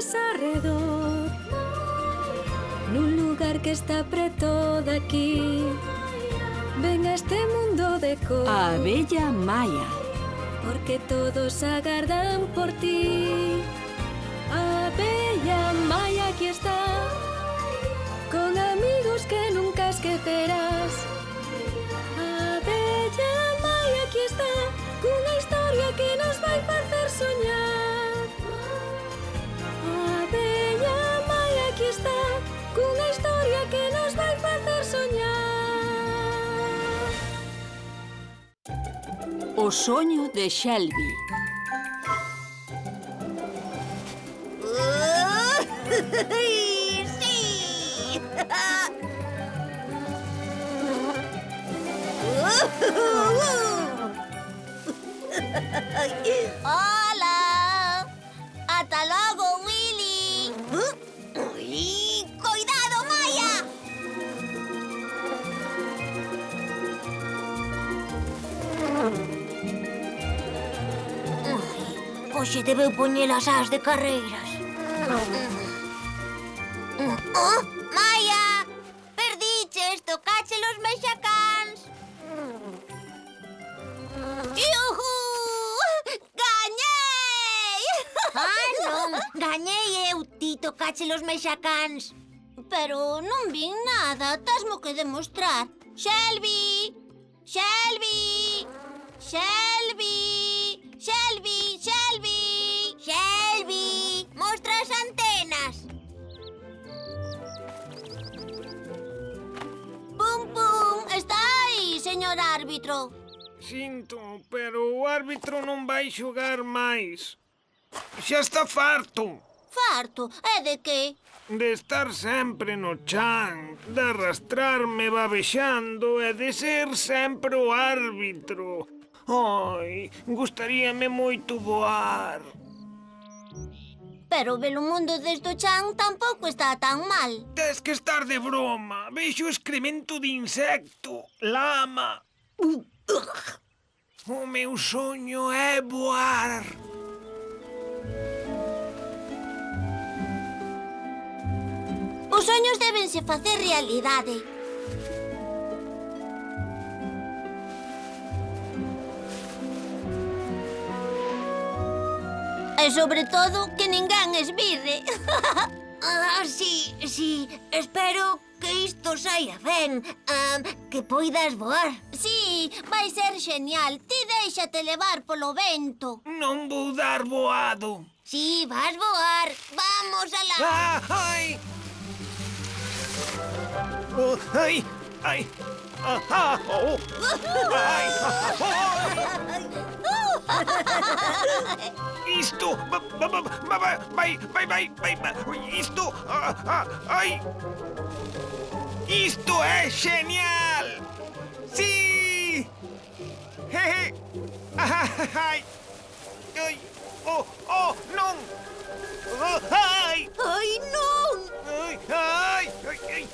tes arredor, nun lugar que está preto daqui. Ven a este mundo de cor, A abella Maia. porque todos agardan por ti. A abella Maia aquí está, con amigos que nunca esquecerás. A abella Maia aquí está, cunha historia que nos vai facer soñar. A abella Maia aquí está, cunha historia que nos vai facer soñar. O soño de Shelby. ¡Sí! ¡Hola! ¡Hasta luego, Willy! ¡Cuidado, Maya! Hoxe debeu poñer as ás de carreiras. Oh, Maya! Perdiches, tocache los mexacans. Iuhu! Gañei! Non, gañei eu, ti tocache los mexacans. Pero non vin nada, tasmo que demostrar. Shelby! Shelby! Shelby! Shelby! Shelby! Shelby! Mostra as antenas. Pum, pum! Está aí, señor árbitro. Sinto, pero o árbitro non vai xogar máis. Xa está farto Farto, é de que? de estar sempre no chan, de arrastrarme babexando e de ser sempre o árbitro. Ai, gustaríame moito voar. Pero ver o mundo desde o chan tampouco está tan mal. Tes que estar de broma. Vexo excremento de insecto, lama. O meu soño é voar. Os soños débense facer realidade. E sobre todo que ninguén esbirre. Sí, espero que isto saia ben, que poidas voar. Sí, vai ser genial. Ti déixate levar polo vento. Non vou dar voado. Sí, vas voar. Vamos alá. Ah, ai! Oh, ai! Ai! Ah, ah, oh. Ai! Isto! Vai! Isto! Ai! Isto é genial! Sí! Jeje! Ai! Ai! Oh, non! Ai! Ai, non! Ai! Ai! Ai!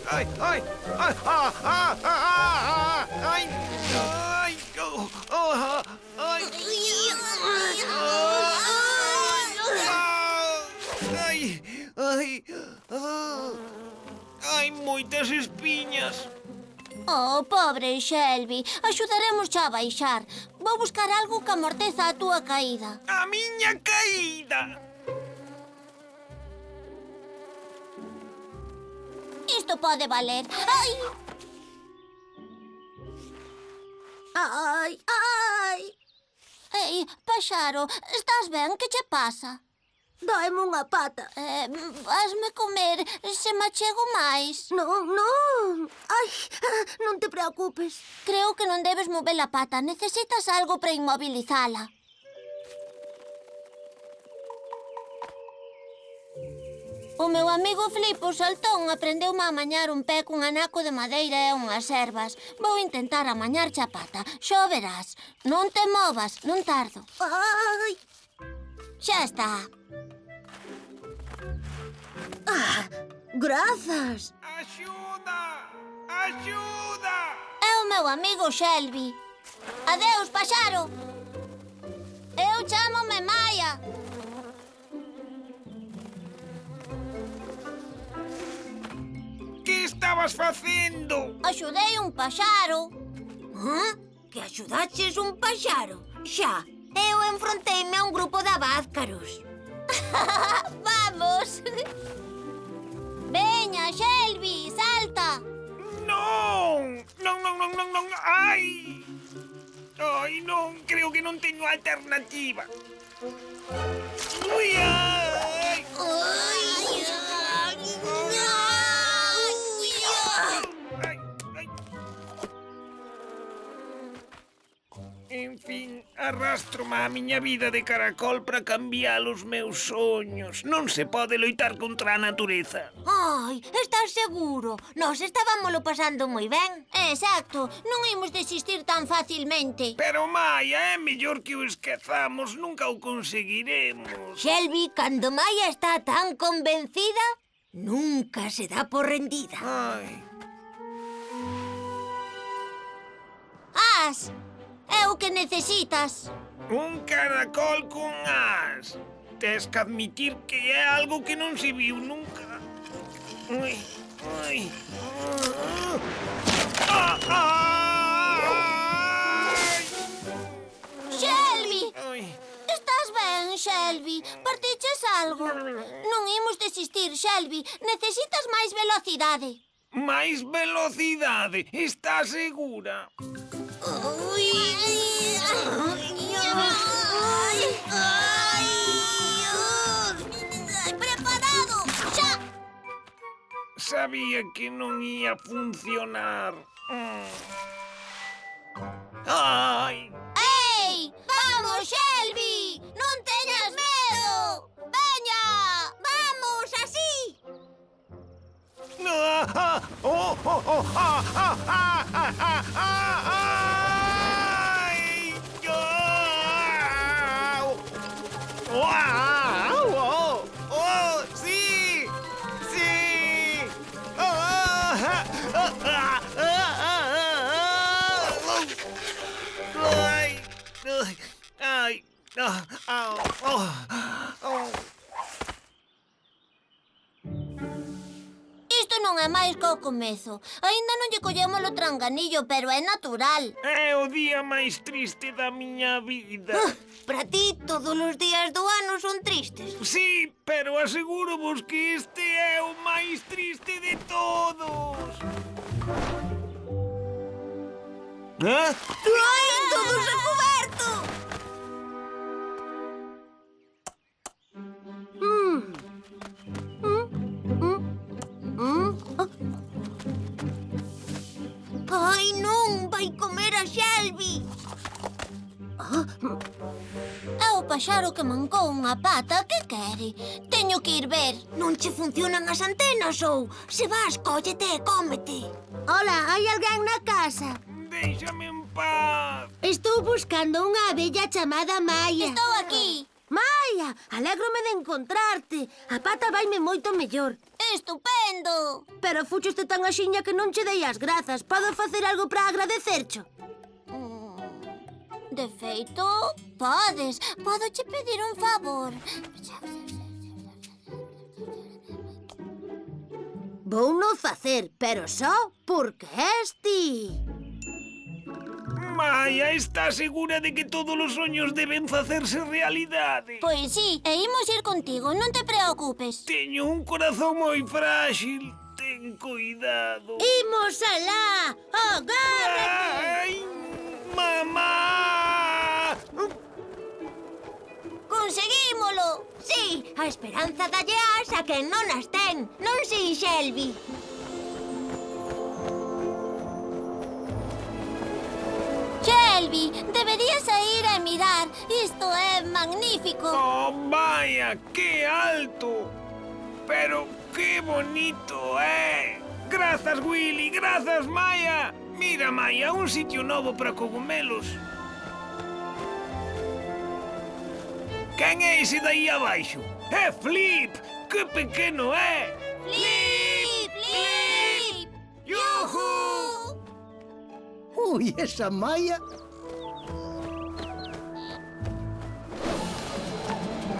Ai! Ai! Ai! Ai! Ai! Ai! Ai, moitas espiñas. Oh, pobre Shelby, axudaremos xa a baixar. Vou buscar algo que amorteza a túa caída. A miña caída. Isto pode valer. Ai! Ai, ai! Ei, Paxaro, estás ben? Que che pasa? Dóeme unha pata. Vasme comer se me achego máis. Non. Ai, non te preocupes. Creo que non debes mover a pata. Necesitas algo para inmobilizala. O meu amigo Flipo Saltón aprendeume a amañar un pé cun anaco de madeira e unhas ervas. Vou intentar amañarche a pata. Xo verás. Non te movas, non tardo. Ai! Xa está. Grazas. Axuda! Axuda! É o meu amigo Shelby. Adeus, Paxaro. Eu estabas facendo? Axudei un paxaro. Que axudaches un paxaro? Xa, eu enfronteime a un grupo de abázcaros. Vamos! Veña, Shelby, salta! Non! Non! Ai! Ai, non, creo que non teño alternativa. Ui, ai! Ai, ai. En fin, arrastrome a miña vida de caracol para cambiar os meus soños. Non se pode loitar contra a natureza. Ai, estás seguro? Nós estábamolo pasando moi ben. Exacto, non imos desistir tan facilmente. Pero, Maia, é mellor que o esquezamos. Nunca o conseguiremos. Shelby, cando Maia está tan convencida, nunca se dá por rendida. Ai... As, é o que necesitas. Un caracol con as. Tes que admitir que é algo que non se viu nunca. Ai, ai. Ai. Shelby! Ai. Estás ben, Shelby? Partiches algo? Non imos desistir, Shelby. Necesitas máis velocidade. Máis velocidade. Estás segura? Preparado! Xa! Sabía que non ia funcionar. Ai. Ei! Vamos, Shelby! Non teñas medo! Veña! Vamos, así! Ai. Uau! Oh, sí! Sí! Ai! Ai! Isto non é máis que o comezo. Aínda non lle collemos o tranganillo, pero é natural. É o día máis triste da miña vida. Para ti, todos os días do ano son tristes. Sí, pero aseguro-vos que este é o máis triste de todos. Ai, todo recoberto! Ai, non! Vai comer a Shelby! É o paxaro que mancou unha pata. Que quere? Teño que ir ver. Non che funcionan as antenas ou? Se vas, cóllete e cómete. Hola, hai alguén na casa? Déixame en paz. Estou buscando unha abella chamada Maia. Estou aquí. Maia, alégrome de encontrarte. A pata vaime moito mellor. Estupendo. Pero fuchoste tan axiña que non che dei as grazas. Podo facer algo para agradecercho? De feito, podes. Podoche pedir un favor. Vou non facer, pero só porque és ti. Maia, está segura de que todos os soños deben facerse realidade? Pois sí, e imos ir contigo, non te preocupes. Teño un corazón moi frágil. Ten cuidado. Imos alá! Agárrate! Ai, mamá! Conseguímolo! Sí, a esperanza dalle as a quen non as ten. Non si, Shelby? Shelby, deberías ir a mirar. Isto é magnífico. Oh, vaya, que alto. Pero qué bonito é. Grazas, Willy, grazas, Maia. Mira, Maia, un sitio novo para cogumelos. Quen é ese daí abaixo? É Flip! Que pequeno é! Flip! Flip! Yuhu! Ui, esa Maia.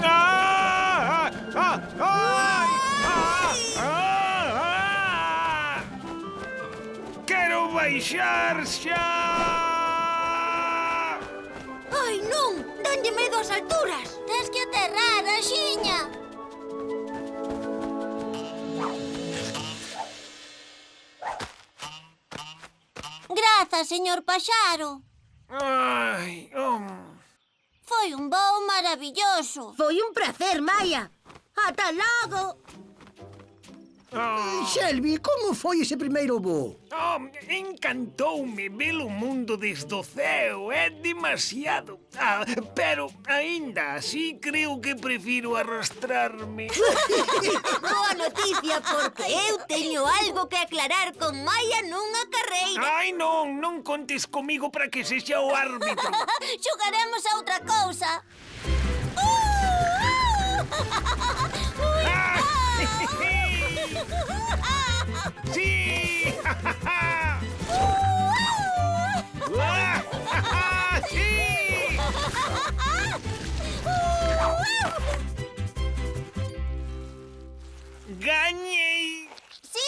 Ah! Ah! Ah! Ah! Ah! baixar xa! Ai, non! Danlle medo as alturas! Tens que aterrar, axiña. Grazas, señor Paxaro. Ai, Foi un voo maravilloso. Foi un prazer, Maia. Ata logo. Shelby, como foi ese primeiro voo? Encantoume ver o mundo desde o ceo, é demasiado. Pero aínda así creo que prefiro arrastrarme. Boa noticia, porque eu teño algo que aclarar con Maia nunha carreira. Ai, non contes comigo para que sexa o árbitro. Xugaremos a outra cousa. Sí! Sí! Gañei! Sí,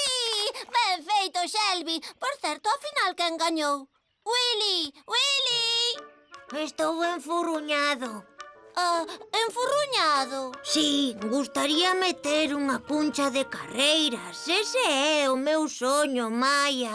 ben feito, Shelby. Por certo, ao final quen gañou? Willy, Willy. Estou enfurruñado. Enfurruñado. Sí, gustaríame ter unha cuncha de carreiras. Ese é o meu soño, Maia.